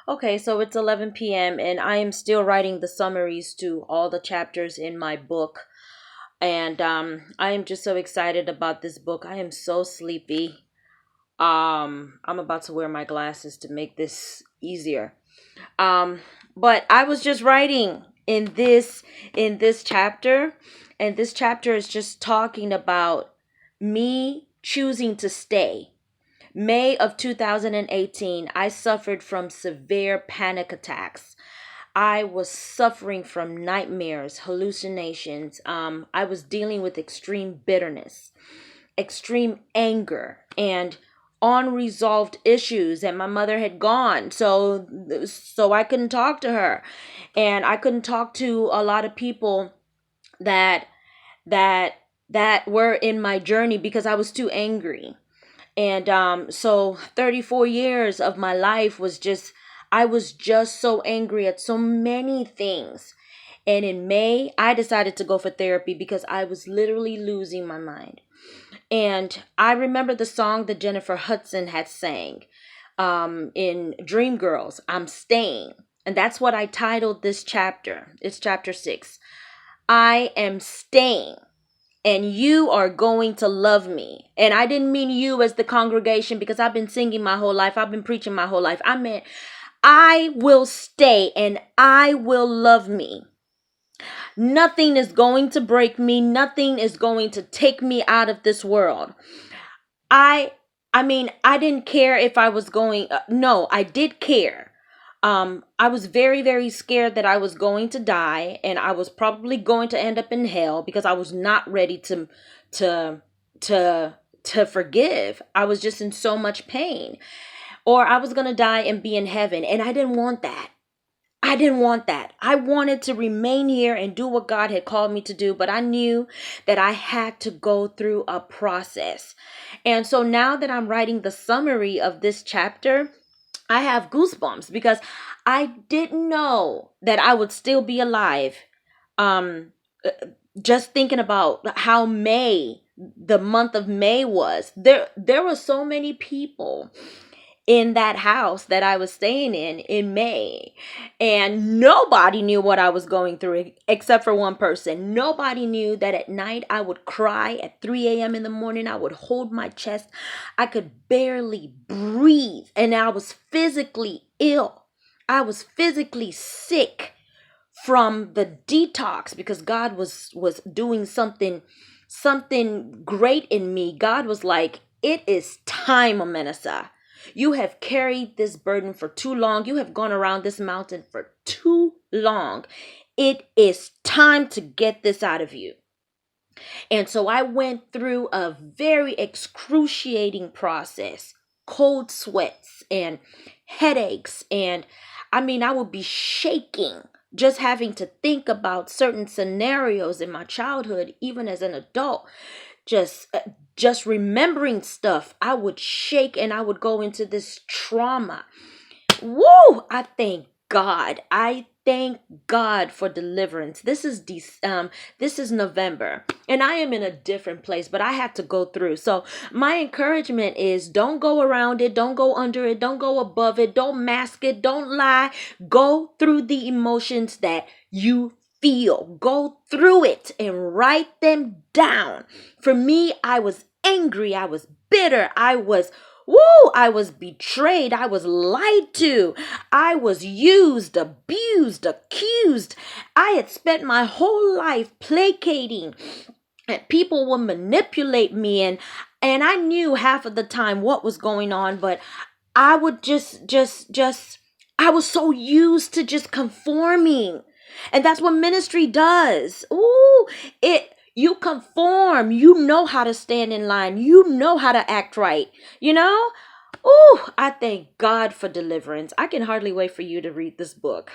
Okay, so it's 11 p.m. and I am still writing the summaries to all the chapters in my book. And I am just so excited about this book. I am so sleepy. I'm about to wear my glasses to make this easier. Um, but I was just writing in this chapter, and this chapter is just talking about me choosing to stay. May of 2018, I suffered from severe panic attacks. I was suffering from nightmares, hallucinations. I was dealing with extreme bitterness, extreme anger, and unresolved issues. And my mother had gone, so I couldn't talk to her, and I couldn't talk to a lot of people that that that were in my journey because I was too angry. And so 34 years of my life was just, I was just so angry at so many things. And in May, I decided to go for therapy because I was literally losing my mind. And I remember the song that Jennifer Hudson had sang in Dreamgirls, I'm Staying. And that's what I titled this chapter. It's chapter 6. I am staying, and you are going to love me. And I didn't mean you as the congregation because I've been singing my whole life. I've been preaching my whole life. I meant I will stay and I will love me. Nothing is going to break me. Nothing is going to take me out of this world. I I mean, I didn't care if I was going no, I did care. I was very, very scared that I was going to die and I was probably going to end up in hell because I was not ready to to to forgive. I was just in so much pain. Or I was going to die and be in heaven, and I didn't want that. I didn't want that. I wanted to remain here and do what God had called me to do, but I knew that I had to go through a process. And so now that I'm writing the summary of this chapter, I have goosebumps because I didn't know that I would still be alive. Um, uh, just thinking about how the month of May was. There were so many people in that house that I was staying in May. And nobody knew what I was going through except for one person. Nobody knew that at night I would cry at 3 a.m. in the morning. I would hold my chest. I could barely breathe. And I was physically ill. I was physically sick from the detox because God was doing something great in me. God was like, it is time, Omenesa. You have carried this burden for too long. You have gone around this mountain for too long. It is time to get this out of you. And so I went through a very excruciating process, cold sweats and headaches. And I mean, I would be shaking just having to think about certain scenarios in my childhood, even as an adult. Just just remembering stuff, I would shake and I would go into this trauma. Woo! I thank God. I thank God for deliverance. This is November, and I am in a different place, but I had to go through. So my encouragement is, don't go around it, don't go under it, don't go above it, don't mask it, don't lie. Go through the emotions that you feel. Go through it and write them down. For me, I was angry, I was bitter, I was betrayed. I was lied to. I was used, abused, accused. I had spent my whole life placating, and people would manipulate me, and I knew half of the time what was going on, but I would just I was so used to just conforming. And that's what ministry does. Ooh, you conform. You know how to stand in line. You know how to act right. You know? Ooh, I thank God for deliverance. I can hardly wait for you to read this book.